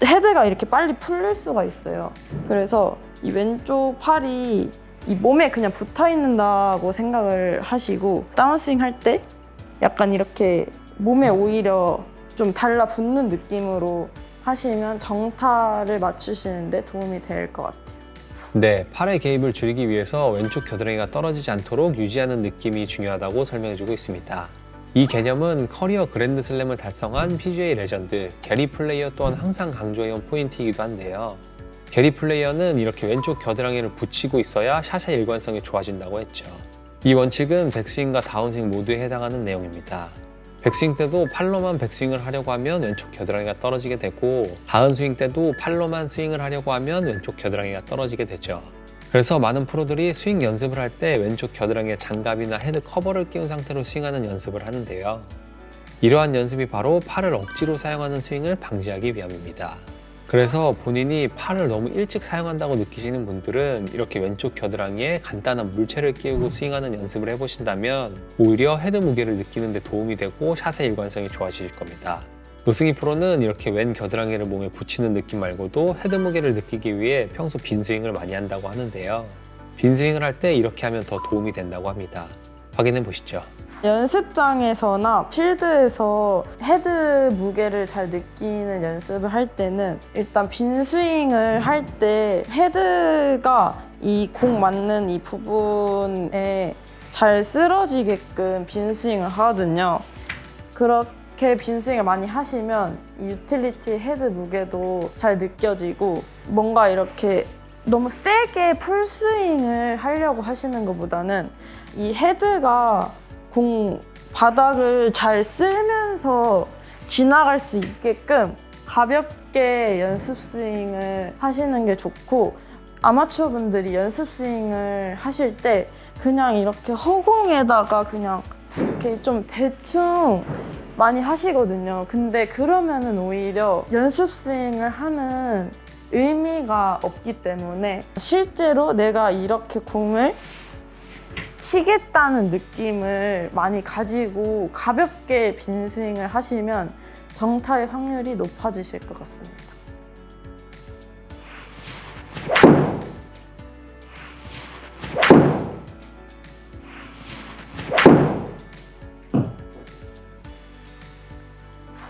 헤드가 이렇게 빨리 풀릴 수가 있어요. 그래서 이 왼쪽 팔이 이 몸에 그냥 붙어 있는다고 생각을 하시고 다운스윙 할 때 약간 이렇게 몸에 오히려 좀 달라붙는 느낌으로 하시면 정타를 맞추시는데 도움이 될 것 같아요. 네, 팔의 개입을 줄이기 위해서 왼쪽 겨드랑이가 떨어지지 않도록 유지하는 느낌이 중요하다고 설명해주고 있습니다. 이 개념은 커리어 그랜드슬램을 달성한 PGA 레전드 게리 플레이어 또한 항상 강조해온 포인트이기도 한데요. 게리 플레이어는 이렇게 왼쪽 겨드랑이를 붙이고 있어야 샷의 일관성이 좋아진다고 했죠. 이 원칙은 백스윙과 다운스윙 모두에 해당하는 내용입니다. 백스윙 때도 팔로만 백스윙을 하려고 하면 왼쪽 겨드랑이가 떨어지게 되고 다운스윙 때도 팔로만 스윙을 하려고 하면 왼쪽 겨드랑이가 떨어지게 되죠. 그래서 많은 프로들이 스윙 연습을 할 때 왼쪽 겨드랑이에 장갑이나 헤드 커버를 끼운 상태로 스윙하는 연습을 하는데요. 이러한 연습이 바로 팔을 억지로 사용하는 스윙을 방지하기 위함입니다. 그래서 본인이 팔을 너무 일찍 사용한다고 느끼시는 분들은 이렇게 왼쪽 겨드랑이에 간단한 물체를 끼우고 스윙하는 연습을 해보신다면 오히려 헤드 무게를 느끼는 데 도움이 되고 샷의 일관성이 좋아지실 겁니다. 노승희 프로는 이렇게 왼 겨드랑이를 몸에 붙이는 느낌 말고도 헤드 무게를 느끼기 위해 평소 빈 스윙을 많이 한다고 하는데요. 빈 스윙을 할 때 이렇게 하면 더 도움이 된다고 합니다. 확인해 보시죠. 연습장에서나 필드에서 헤드 무게를 잘 느끼는 연습을 할 때는 일단 빈 스윙을 할 때 헤드가 이 공 맞는 이 부분에 잘 쓰러지게끔 빈 스윙을 하거든요. 그렇게 빈 스윙을 많이 하시면 이 유틸리티 헤드 무게도 잘 느껴지고 뭔가 이렇게 너무 세게 풀스윙을 하려고 하시는 것보다는 이 헤드가 공 바닥을 잘 쓸면서 지나갈 수 있게끔 가볍게 연습 스윙을 하시는 게 좋고 아마추어 분들이 연습 스윙을 하실 때 그냥 이렇게 허공에다가 그냥 이렇게 좀 대충 많이 하시거든요. 근데 그러면은 오히려 연습 스윙을 하는 의미가 없기 때문에 실제로 내가 이렇게 공을 치겠다는 느낌을 많이 가지고 가볍게 빈 스윙을 하시면 정타의 확률이 높아지실 것 같습니다.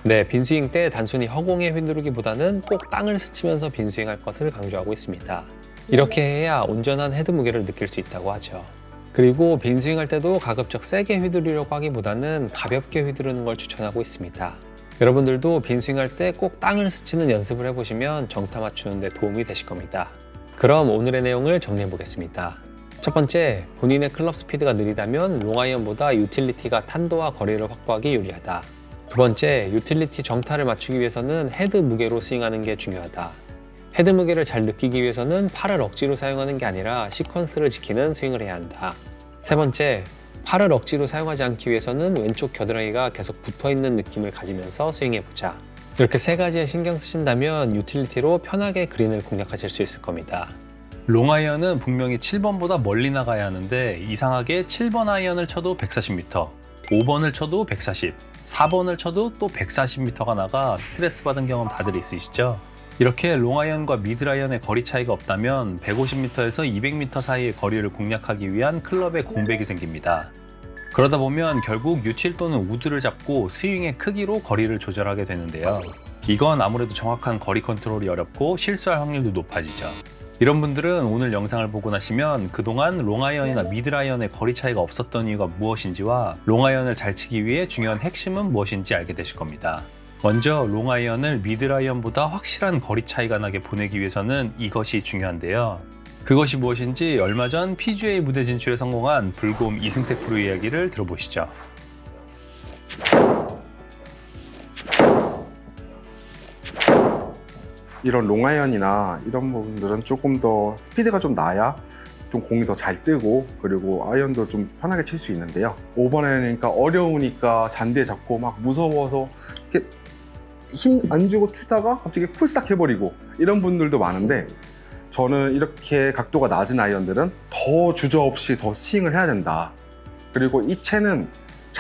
네, 빈스윙 때 단순히 허공에 휘두르기보다는 꼭 땅을 스치면서 빈스윙할 것을 강조하고 있습니다. 이렇게 해야 온전한 헤드 무게를 느낄 수 있다고 하죠. 그리고 빈스윙할 때도 가급적 세게 휘두르려고 하기보다는 가볍게 휘두르는 걸 추천하고 있습니다. 여러분들도 빈스윙할 때 꼭 땅을 스치는 연습을 해보시면 정타 맞추는 데 도움이 되실 겁니다. 그럼 오늘의 내용을 정리해 보겠습니다. 첫 번째, 본인의 클럽 스피드가 느리다면 롱아이언보다 유틸리티가 탄도와 거리를 확보하기 유리하다. 두 번째, 유틸리티 정타를 맞추기 위해서는 헤드 무게로 스윙하는 게 중요하다. 헤드 무게를 잘 느끼기 위해서는 팔을 억지로 사용하는 게 아니라 시퀀스를 지키는 스윙을 해야 한다. 세 번째, 팔을 억지로 사용하지 않기 위해서는 왼쪽 겨드랑이가 계속 붙어있는 느낌을 가지면서 스윙해보자. 이렇게 세 가지에 신경 쓰신다면 유틸리티로 편하게 그린을 공략하실 수 있을 겁니다. 롱아이언은 분명히 7번보다 멀리 나가야 하는데 이상하게 7번 아이언을 쳐도 140m, 5번을 쳐도 140, 4번을 쳐도 또 140m가 나가 스트레스 받은 경험 다들 있으시죠? 이렇게 롱아이언과 미드아이언의 거리 차이가 없다면 150m에서 200m 사이의 거리를 공략하기 위한 클럽의 공백이 생깁니다. 그러다 보면 결국 유틸 또는 우드를 잡고 스윙의 크기로 거리를 조절하게 되는데요. 이건 아무래도 정확한 거리 컨트롤이 어렵고 실수할 확률도 높아지죠. 이런 분들은 오늘 영상을 보고 나시면 그동안 롱아이언이나 미드아이언의 거리 차이가 없었던 이유가 무엇인지와 롱아이언을 잘 치기 위해 중요한 핵심은 무엇인지 알게 되실 겁니다. 먼저 롱아이언을 미드아이언보다 확실한 거리 차이가 나게 보내기 위해서는 이것이 중요한데요. 그것이 무엇인지 얼마 전 PGA 무대 진출에 성공한 불곰 이승택 프로 이야기를 들어보시죠. 이런 롱아이언이나 이런 부분들은 조금 더 스피드가 좀 나야 좀 공이 더 잘 뜨고 그리고 아이언도 좀 편하게 칠 수 있는데요. 5번 아이언이니까 어려우니까 잔디에 잡고 막 무서워서 이렇게 힘 안 주고 치다가 갑자기 풀싹 해버리고 이런 분들도 많은데 저는 이렇게 각도가 낮은 아이언들은 더 주저없이 더 스윙을 해야 된다. 그리고 이 채는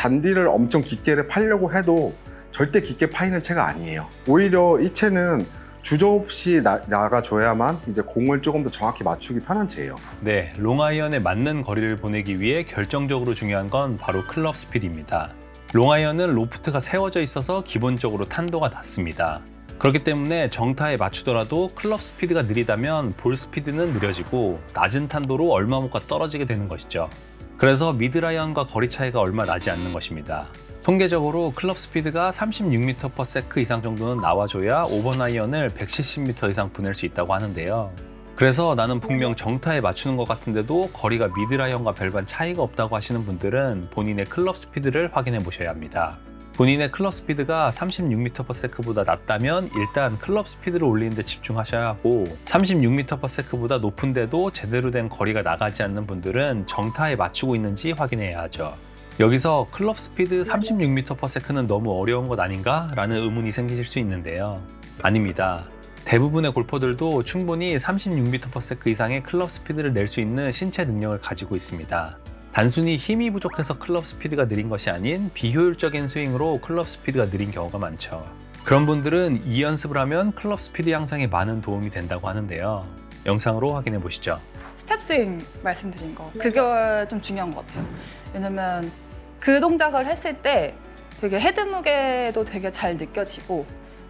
잔디를 엄청 깊게를 파려고 해도 절대 깊게 파이는 채가 아니에요. 오히려 이 채는 주저없이 나가줘야만 이제 공을 조금 더 정확히 맞추기 편한 채예요. 네, 롱아이언에 맞는 거리를 보내기 위해 결정적으로 중요한 건 바로 클럽 스피드입니다. 롱아이언은 로프트가 세워져 있어서 기본적으로 탄도가 낮습니다. 그렇기 때문에 정타에 맞추더라도 클럽 스피드가 느리다면 볼 스피드는 느려지고 낮은 탄도로 얼마 못 가 떨어지게 되는 것이죠. 그래서 미드라이언과 거리 차이가 얼마 나지 않는 것입니다. 통계적으로 클럽 스피드가 36m/s 이상 정도는 나와줘야 5번 아이언을 170m 이상 보낼 수 있다고 하는데요. 그래서 나는 분명 정타에 맞추는 것 같은데도 거리가 미드라이언과 별반 차이가 없다고 하시는 분들은 본인의 클럽 스피드를 확인해 보셔야 합니다. 본인의 클럽 스피드가 36m/s보다 낮다면 일단 클럽 스피드를 올리는 데 집중하셔야 하고 36m/s보다 높은데도 제대로 된 거리가 나가지 않는 분들은 정타에 맞추고 있는지 확인해야 하죠. 여기서 클럽 스피드 36m/s는 너무 어려운 것 아닌가? 라는 의문이 생기실 수 있는데요. 아닙니다. 대부분의 골퍼들도 충분히 36m/s 이상의 클럽 스피드를 낼 수 있는 신체 능력을 가지고 있습니다. 단순히 힘이 부족해서 클럽 스피드가 느린 것이 아닌 비효율적인 스윙으로 클럽 스피드가 느린 경우가 많죠. 그런 분들은 이 연습을 하면 클럽 스피드 향상에 많은 도움이 된다고 하는데요. 영상으로 확인해 보시죠. 스텝 스윙 말씀드린 거 그게 좀 중요한 것 같아요. 왜냐면 그 동작을 했을 때 되게 헤드 무게도 되게 잘 느껴지고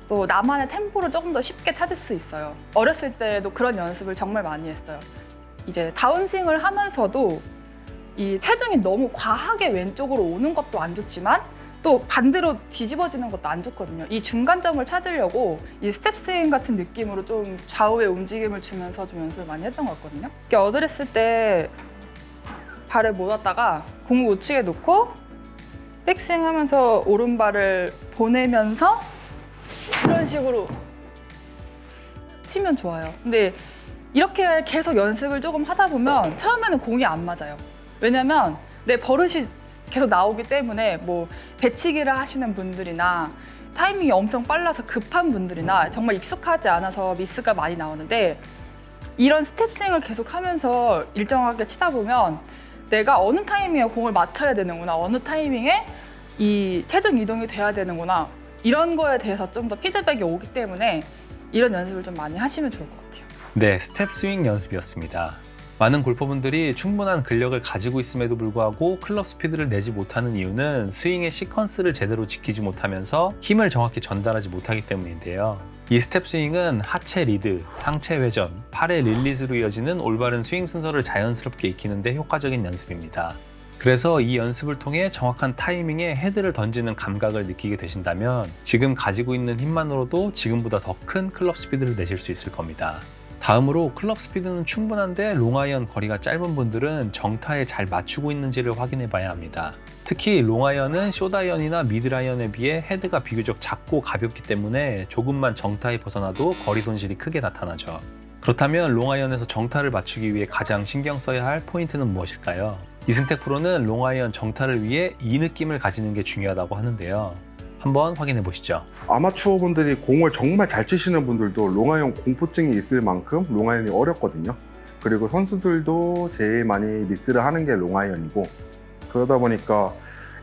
또 나만의 템포를 조금 더 쉽게 찾을 수 있어요. 어렸을 때도 그런 연습을 정말 많이 했어요. 이제 다운스윙을 하면서도 이 체중이 너무 과하게 왼쪽으로 오는 것도 안 좋지만 또 반대로 뒤집어지는 것도 안 좋거든요. 이 중간점을 찾으려고 이 스텝 스윙 같은 느낌으로 좀 좌우의 움직임을 주면서 좀 연습을 많이 했던 것 같거든요. 이렇게 어드레스 때 발을 모았다가 공을 우측에 놓고 백스윙 하면서 오른발을 보내면서 이런 식으로 치면 좋아요. 근데 이렇게 계속 연습을 조금 하다 보면 처음에는 공이 안 맞아요. 왜냐면 내 버릇이 계속 나오기 때문에 뭐 배치기를 하시는 분들이나 타이밍이 엄청 빨라서 급한 분들이나 정말 익숙하지 않아서 미스가 많이 나오는데 이런 스텝 스윙을 계속 하면서 일정하게 치다 보면 내가 어느 타이밍에 공을 맞춰야 되는구나, 어느 타이밍에 이 체중 이동이 돼야 되는구나 이런 거에 대해서 좀 더 피드백이 오기 때문에 이런 연습을 좀 많이 하시면 좋을 것 같아요. 네, 스텝 스윙 연습이었습니다. 많은 골퍼분들이 충분한 근력을 가지고 있음에도 불구하고 클럽 스피드를 내지 못하는 이유는 스윙의 시퀀스를 제대로 지키지 못하면서 힘을 정확히 전달하지 못하기 때문인데요. 이 스텝 스윙은 하체 리드, 상체 회전, 팔의 릴리즈로 이어지는 올바른 스윙 순서를 자연스럽게 익히는 데 효과적인 연습입니다. 그래서 이 연습을 통해 정확한 타이밍에 헤드를 던지는 감각을 느끼게 되신다면 지금 가지고 있는 힘만으로도 지금보다 더 큰 클럽 스피드를 내실 수 있을 겁니다. 다음으로 클럽 스피드는 충분한데 롱아이언 거리가 짧은 분들은 정타에 잘 맞추고 있는지를 확인해 봐야 합니다. 특히 롱아이언은 숏아이언이나 미드라이언에 비해 헤드가 비교적 작고 가볍기 때문에 조금만 정타에 벗어나도 거리 손실이 크게 나타나죠. 그렇다면 롱아이언에서 정타를 맞추기 위해 가장 신경 써야 할 포인트는 무엇일까요? 이승택 프로는 롱아이언 정타를 위해 이 느낌을 가지는 게 중요하다고 하는데요. 한번 확인해 보시죠. 아마추어 분들이 공을 정말 잘 치시는 분들도 롱아이언 공포증이 있을 만큼 롱아이언이 어렵거든요. 그리고 선수들도 제일 많이 미스를 하는 게 롱아이언이고 그러다 보니까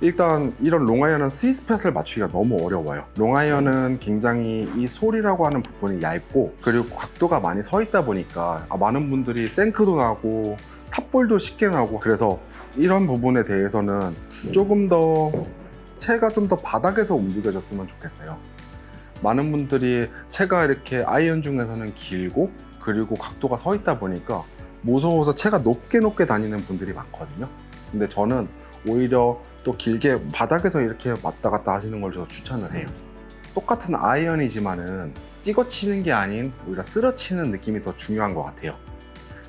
일단 이런 롱아이언은 스윗스팟을 맞추기가 너무 어려워요. 롱아이언은 굉장히 이 솔이라고 하는 부분이 얇고 그리고 각도가 많이 서 있다 보니까 많은 분들이 생크도 나고 탑볼도 쉽게 나고 그래서 이런 부분에 대해서는 조금 더 채가 좀 더 바닥에서 움직여졌으면 좋겠어요. 많은 분들이 채가 이렇게 아이언 중에서는 길고 그리고 각도가 서 있다 보니까 무서워서 채가 높게 다니는 분들이 많거든요. 근데 저는 오히려 또 길게 바닥에서 이렇게 왔다 갔다 하시는 걸 저 추천을 해요. 똑같은 아이언이지만은 찍어 치는 게 아닌 오히려 쓸어 치는 느낌이 더 중요한 것 같아요.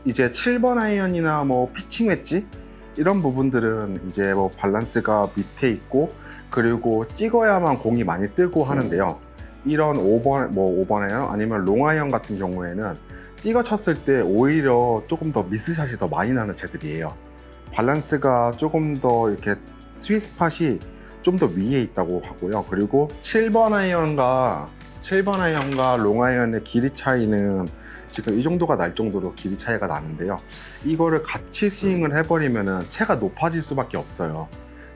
이제 7번 아이언이나 뭐 피칭 웨지 이런 부분들은 이제 뭐 밸런스가 밑에 있고 그리고 찍어야만 공이 많이 뜨고 하는데요. 이런 5번 아이언 아니면 롱 아이언 같은 경우에는 찍어 쳤을 때 오히려 조금 더 미스샷이 더 많이 나는 채들이에요. 밸런스가 조금 더 이렇게 스윗 스팟이 좀 더 위에 있다고 하고요. 그리고 7번 아이언과 롱 아이언의 길이 차이는 지금 이 정도가 날 정도로 길이 차이가 나는데요. 이거를 같이 스윙을 해버리면 채가 높아질 수밖에 없어요.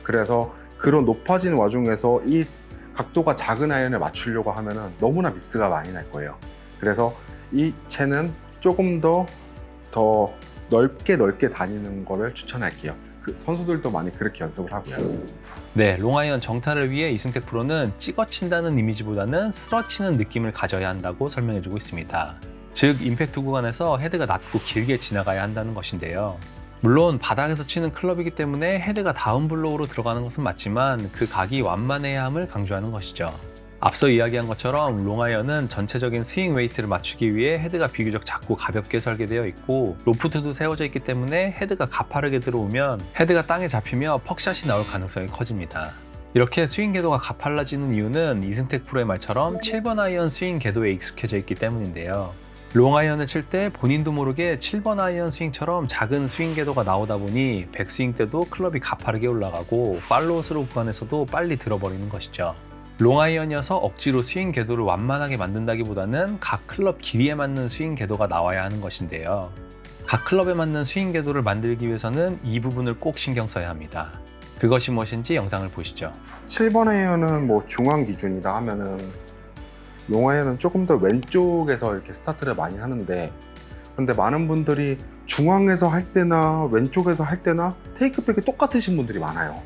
그래서 그런 높아지는 와중에서 이 각도가 작은 아이언을 맞추려고 하면은 너무나 미스가 많이 날 거예요. 그래서 이 채는 조금 더 넓게 다니는 거를 추천할게요. 그 선수들도 많이 그렇게 연습을 하고요. 네, 롱아이언 정타를 위해 이승택 프로는 찍어친다는 이미지보다는 쓸어치는 느낌을 가져야 한다고 설명해주고 있습니다. 즉, 임팩트 구간에서 헤드가 낮고 길게 지나가야 한다는 것인데요. 물론 바닥에서 치는 클럽이기 때문에 헤드가 다운블로우로 들어가는 것은 맞지만 그 각이 완만해야 함을 강조하는 것이죠. 앞서 이야기한 것처럼 롱아이언은 전체적인 스윙 웨이트를 맞추기 위해 헤드가 비교적 작고 가볍게 설계되어 있고 로프트도 세워져 있기 때문에 헤드가 가파르게 들어오면 헤드가 땅에 잡히며 퍽샷이 나올 가능성이 커집니다. 이렇게 스윙 궤도가 가팔라지는 이유는 이승택 프로의 말처럼 7번 아이언 스윙 궤도에 익숙해져 있기 때문인데요. 롱아이언을 칠 때 본인도 모르게 7번 아이언 스윙처럼 작은 스윙 궤도가 나오다 보니 백스윙 때도 클럽이 가파르게 올라가고 팔로우 스루 구간에서도 빨리 들어버리는 것이죠. 롱아이언이어서 억지로 스윙 궤도를 완만하게 만든다기보다는 각 클럽 길이에 맞는 스윙 궤도가 나와야 하는 것인데요. 각 클럽에 맞는 스윙 궤도를 만들기 위해서는 이 부분을 꼭 신경 써야 합니다. 그것이 무엇인지 영상을 보시죠. 7번 아이언은 뭐 중앙 기준이라 하면은 롱아이언은 조금 더 왼쪽에서 이렇게 스타트를 많이 하는데, 근데 많은 분들이 중앙에서 할 때나 왼쪽에서 할 때나 테이크백이 똑같으신 분들이 많아요.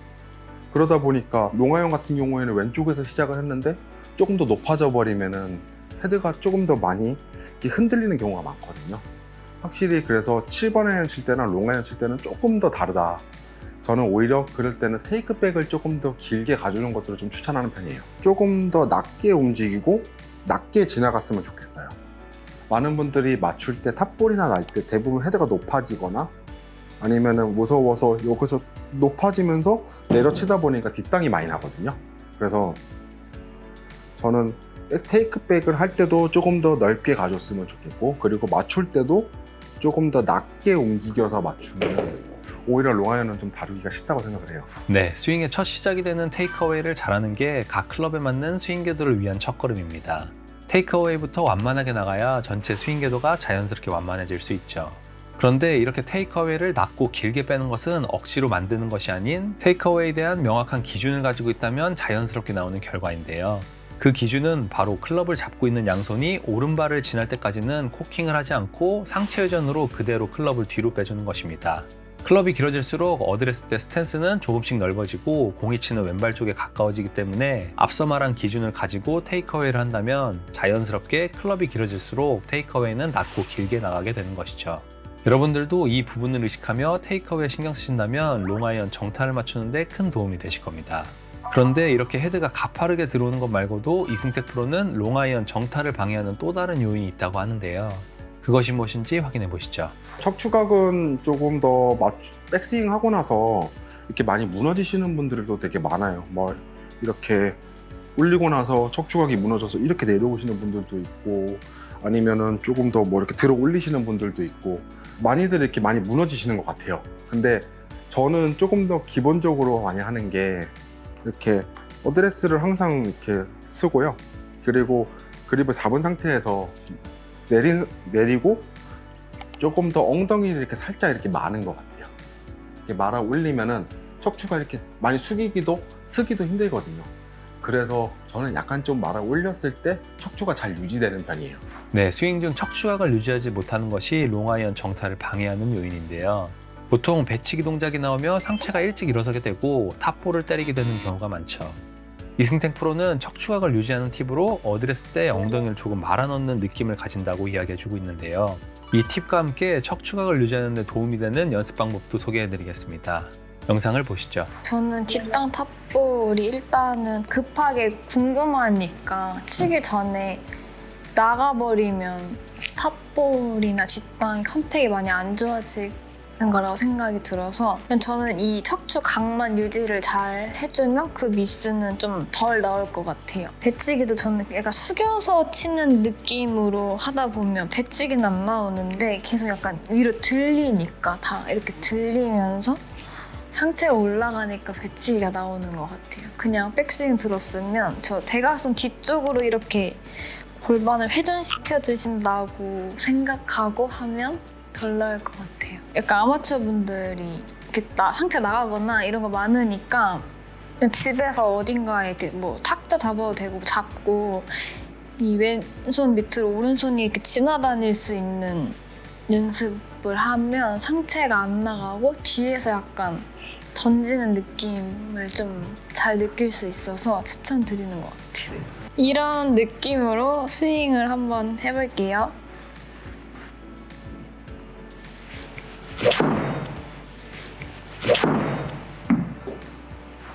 그러다 보니까 롱아이언 같은 경우에는 왼쪽에서 시작을 했는데 조금 더 높아져 버리면은 헤드가 조금 더 많이 이렇게 흔들리는 경우가 많거든요. 확실히 그래서 7번 아이언 칠 때나 롱아이언 칠 때는 조금 더 다르다. 저는 오히려 그럴 때는 테이크백을 조금 더 길게 가져오는 것들을 좀 추천하는 편이에요. 조금 더 낮게 움직이고 낮게 지나갔으면 좋겠어요. 많은 분들이 맞출 때 탑볼이나 날 때 대부분 헤드가 높아지거나 아니면은 무서워서 여기서 높아지면서 내려치다 보니까 뒷땅이 많이 나거든요. 그래서 저는 테이크백을 할 때도 조금 더 넓게 가줬으면 좋겠고, 그리고 맞출 때도 조금 더 낮게 움직여서 맞추면 오히려 롱아이언은 좀 다루기가 쉽다고 생각을 해요. 네, 스윙의 첫 시작이 되는 테이크어웨이를 잘하는 게 각 클럽에 맞는 스윙 궤도를 위한 첫걸음입니다. 테이크어웨이부터 완만하게 나가야 전체 스윙 궤도가 자연스럽게 완만해질 수 있죠. 그런데 이렇게 테이크어웨이를 낮고 길게 빼는 것은 억지로 만드는 것이 아닌 테이크어웨이에 대한 명확한 기준을 가지고 있다면 자연스럽게 나오는 결과인데요. 그 기준은 바로 클럽을 잡고 있는 양손이 오른발을 지날 때까지는 코킹을 하지 않고 상체 회전으로 그대로 클럽을 뒤로 빼주는 것입니다. 클럽이 길어질수록 어드레스 때 스탠스는 조금씩 넓어지고 공이 치는 왼발 쪽에 가까워지기 때문에 앞서 말한 기준을 가지고 테이크어웨이를 한다면 자연스럽게 클럽이 길어질수록 테이크어웨이는 낮고 길게 나가게 되는 것이죠. 여러분들도 이 부분을 의식하며 테이크어웨이 신경 쓰신다면 롱아이언 정타를 맞추는데 큰 도움이 되실 겁니다. 그런데 이렇게 헤드가 가파르게 들어오는 것 말고도 이승택 프로는 롱아이언 정타를 방해하는 또 다른 요인이 있다고 하는데요. 그것이 무엇인지 확인해 보시죠. 척추각은 조금 더 백스윙 하고 나서 이렇게 많이 무너지시는 분들도 되게 많아요. 뭐 이렇게 올리고 나서 척추각이 무너져서 이렇게 내려오시는 분들도 있고, 아니면은 조금 더 뭐 이렇게 들어 올리시는 분들도 있고, 많이들 이렇게 많이 무너지시는 것 같아요. 근데 저는 조금 더 기본적으로 많이 하는 게 이렇게 어드레스를 항상 이렇게 쓰고요. 그리고 그립을 잡은 상태에서 내리고 조금 더 엉덩이를 이렇게 살짝 이렇게 마는 것 같아요. 이렇게 말아 올리면은 척추가 이렇게 많이 쓰기도 힘들거든요. 그래서 저는 약간 좀 말아 올렸을 때 척추가 잘 유지되는 편이에요. 네, 스윙 중 척추각을 유지하지 못하는 것이 롱아이언 정타를 방해하는 요인인데요. 보통 배치기 동작이 나오며 상체가 일찍 일어서게 되고 탑볼을 때리게 되는 경우가 많죠. 이승택 프로는 척추각을 유지하는 팁으로 어드레스 때 엉덩이를 조금 말아넣는 느낌을 가진다고 이야기해주고 있는데요. 이 팁과 함께 척추각을 유지하는 데 도움이 되는 연습 방법도 소개해드리겠습니다. 영상을 보시죠. 저는 뒷땅 탑볼이 일단은 급하게 궁금하니까 치기 전에 나가버리면 탑볼이나 뒷땅이 컨택이 많이 안 좋아지는 거라고 생각이 들어서 저는 이 척추 각만 유지를 잘 해주면 그 미스는 좀 덜 나올 것 같아요. 배치기도 저는 약간 숙여서 치는 느낌으로 하다 보면 배치기는 안 나오는데 계속 약간 위로 들리니까 다 이렇게 들리면서 상체가 올라가니까 배치기가 나오는 것 같아요. 그냥 백스윙 들었으면 저 대각선 뒤쪽으로 이렇게 골반을 회전시켜 주신다고 생각하고 하면 덜 나을 것 같아요. 약간 아마추어 분들이 이렇게 상체 나가거나 이런 거 많으니까 그냥 집에서 어딘가에 이렇게 뭐 탁자 잡아도 되고 잡고 이 왼손 밑으로 오른손이 이렇게 지나다닐 수 있는 연습을 하면 상체가 안 나가고 뒤에서 약간 던지는 느낌을 좀 잘 느낄 수 있어서 추천드리는 것 같아요. 이런 느낌으로 스윙을 한번 해볼게요.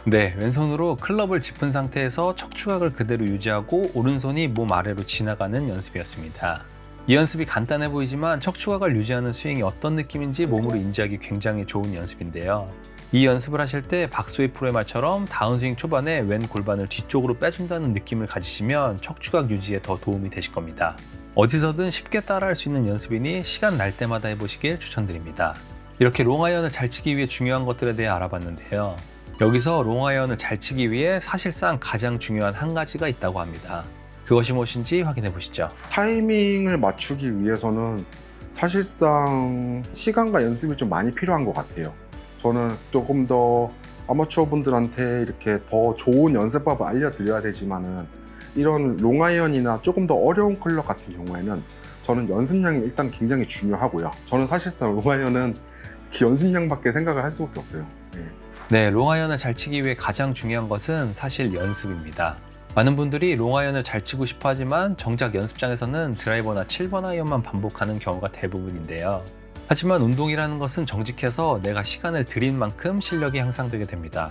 네, 왼손으로 클럽을 짚은 상태에서 척추각을 그대로 유지하고 오른손이 몸 아래로 지나가는 연습이었습니다. 이 연습이 간단해 보이지만 척추각을 유지하는 스윙이 어떤 느낌인지 몸으로 인지하기 굉장히 좋은 연습인데요. 이 연습을 하실 때 박소희 프로의 말처럼 다운스윙 초반에 왼 골반을 뒤쪽으로 빼준다는 느낌을 가지시면 척추각 유지에 더 도움이 되실 겁니다. 어디서든 쉽게 따라할 수 있는 연습이니 시간 날 때마다 해보시길 추천드립니다. 이렇게 롱아이언을 잘 치기 위해 중요한 것들에 대해 알아봤는데요. 여기서 롱아이언을 잘 치기 위해 사실상 가장 중요한 한 가지가 있다고 합니다. 그것이 무엇인지 확인해 보시죠. 타이밍을 맞추기 위해서는 사실상 시간과 연습이 좀 많이 필요한 것 같아요. 저는 조금 더 아마추어 분들한테 이렇게 더 좋은 연습법을 알려드려야 되지만은 이런 롱아이언이나 조금 더 어려운 클럽 같은 경우에는 저는 연습량이 일단 굉장히 중요하고요. 저는 사실상 롱아이언은 연습량밖에 생각을 할 수밖에 없어요. 네, 롱아이언을 잘 치기 위해 가장 중요한 것은 사실 연습입니다. 많은 분들이 롱아이언을 잘 치고 싶어 하지만 정작 연습장에서는 드라이버나 7번 아이언만 반복하는 경우가 대부분인데요. 하지만 운동이라는 것은 정직해서 내가 시간을 들인 만큼 실력이 향상되게 됩니다.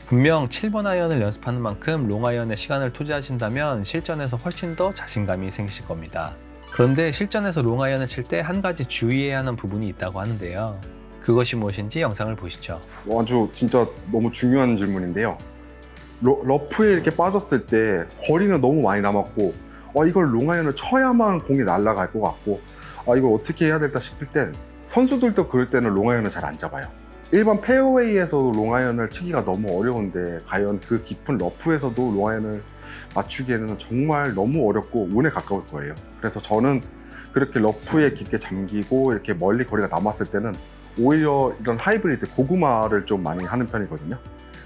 분명 7번 아이언을 연습하는 만큼 롱아이언에 시간을 투자하신다면 실전에서 훨씬 더 자신감이 생기실 겁니다. 그런데 실전에서 롱아이언을 칠 때 한 가지 주의해야 하는 부분이 있다고 하는데요. 그것이 무엇인지 영상을 보시죠. 아주 진짜 너무 중요한 질문인데요. 러프에 이렇게 빠졌을 때 거리는 너무 많이 남았고 이걸 롱아이언을 쳐야만 공이 날아갈 것 같고 이걸 어떻게 해야 될까 싶을 땐 선수들도 그럴 때는 롱아이언을 잘 안 잡아요. 일반 페어웨이에서도 롱아이언을 치기가 너무 어려운데 과연 그 깊은 러프에서도 롱아이언을 맞추기에는 정말 너무 어렵고 운에 가까울 거예요. 그래서 저는 그렇게 러프에 깊게 잠기고 이렇게 멀리 거리가 남았을 때는 오히려 이런 하이브리드 고구마를 좀 많이 하는 편이거든요.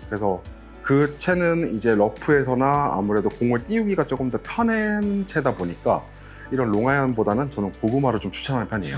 그래서 그 채는 이제 러프에서나 아무래도 공을 띄우기가 조금 더 편한 채다 보니까 이런 롱아이언보다는 저는 고구마를 좀 추천하는 편이에요.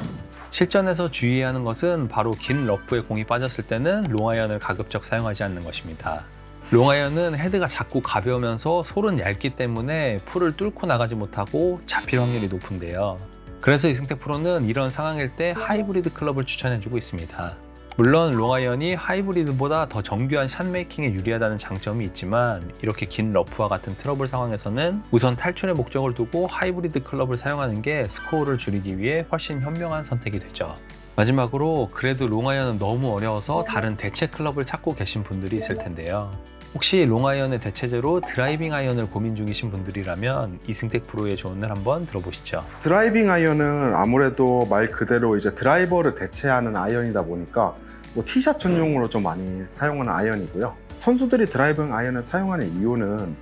실전에서 주의해야 하는 것은 바로 긴 러프에 공이 빠졌을 때는 롱아이언을 가급적 사용하지 않는 것입니다. 롱아이언은 헤드가 작고 가벼우면서 솔은 얇기 때문에 풀을 뚫고 나가지 못하고 잡힐 확률이 높은데요. 그래서 이승택 프로는 이런 상황일 때 하이브리드 클럽을 추천해주고 있습니다. 물론 롱아이언이 하이브리드보다 더 정교한 샷메이킹에 유리하다는 장점이 있지만 이렇게 긴 러프와 같은 트러블 상황에서는 우선 탈출의 목적을 두고 하이브리드 클럽을 사용하는 게 스코어를 줄이기 위해 훨씬 현명한 선택이 되죠. 마지막으로 그래도 롱아이언은 너무 어려워서 다른 대체 클럽을 찾고 계신 분들이 있을 텐데요. 혹시 롱아이언의 대체제로 드라이빙 아이언을 고민 중이신 분들이라면 이승택 프로의 조언을 한번 들어보시죠. 드라이빙 아이언은 아무래도 말 그대로 이제 드라이버를 대체하는 아이언이다 보니까 티샷 전용으로 좀 많이 사용하는 아이언이고요. 선수들이 드라이빙 아이언을 사용하는 이유는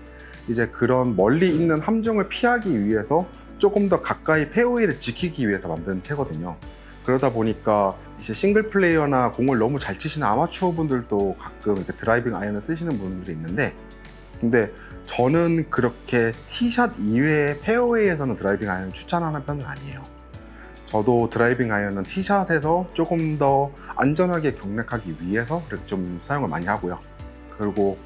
이제 그런 멀리 있는 함정을 피하기 위해서 조금 더 가까이 페어웨이를 지키기 위해서 만든 채거든요. 그러다 보니까 이제 싱글 플레이어나 공을 너무 잘 치시는 아마추어 분들도 가끔 이렇게 드라이빙 아이언을 쓰시는 분들이 있는데, 근데 저는 그렇게 티샷 이외의 페어웨이에서는 드라이빙 아이언을 추천하는 편은 아니에요. 저도 드라이빙 아이언은 티샷에서 조금 더 안전하게 경락하기 위해서 이렇게 좀 사용을 많이 하고요. 그리고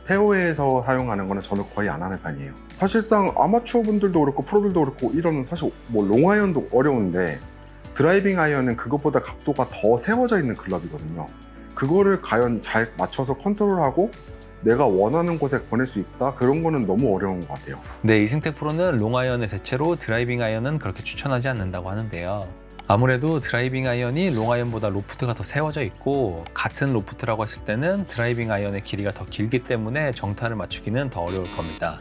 페어웨이에서 사용하는 거는 저는 거의 안 하는 편이에요. 사실상 아마추어 분들도 그렇고 프로들도 그렇고 이런 사실 롱아이언도 어려운데 드라이빙 아이언은 그것보다 각도가 더 세워져 있는 클럽이거든요. 그거를 과연 잘 맞춰서 컨트롤하고 내가 원하는 곳에 보낼 수 있다? 그런 거는 너무 어려운 것 같아요. 네, 이승택 프로는 롱아이언의 대체로 드라이빙 아이언은 그렇게 추천하지 않는다고 하는데요. 아무래도 드라이빙 아이언이 롱아이언보다 로프트가 더 세워져 있고 같은 로프트라고 했을 때는 드라이빙 아이언의 길이가 더 길기 때문에 정타를 맞추기는 더 어려울 겁니다.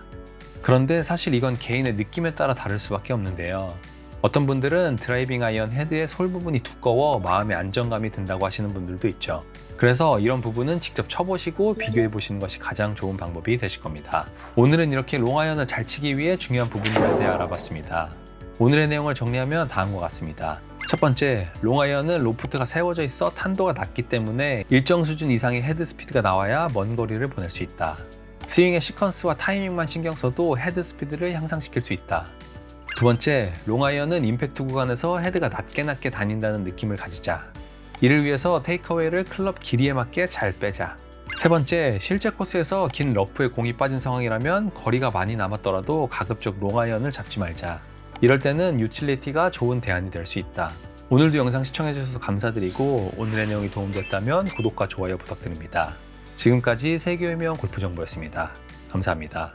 그런데 사실 이건 개인의 느낌에 따라 다를 수밖에 없는데요. 어떤 분들은 드라이빙 아이언 헤드의 솔 부분이 두꺼워 마음의 안정감이 든다고 하시는 분들도 있죠. 그래서 이런 부분은 직접 쳐보시고 비교해 보시는 것이 가장 좋은 방법이 되실 겁니다. 오늘은 이렇게 롱아이언을 잘 치기 위해 중요한 부분들에 대해 알아봤습니다. 오늘의 내용을 정리하면 다음과 같습니다. 첫 번째, 롱아이언은 로프트가 세워져 있어 탄도가 낮기 때문에 일정 수준 이상의 헤드 스피드가 나와야 먼 거리를 보낼 수 있다. 스윙의 시퀀스와 타이밍만 신경 써도 헤드 스피드를 향상시킬 수 있다. 두 번째, 롱아이언은 임팩트 구간에서 헤드가 낮게 다닌다는 느낌을 가지자. 이를 위해서 테이크어웨이를 클럽 길이에 맞게 잘 빼자. 세 번째, 실제 코스에서 긴 러프에 공이 빠진 상황이라면 거리가 많이 남았더라도 가급적 롱아이언을 잡지 말자. 이럴 때는 유틸리티가 좋은 대안이 될 수 있다. 오늘도 영상 시청해주셔서 감사드리고 오늘의 내용이 도움됐다면 구독과 좋아요 부탁드립니다. 지금까지 세계유명 골프 정보였습니다. 감사합니다.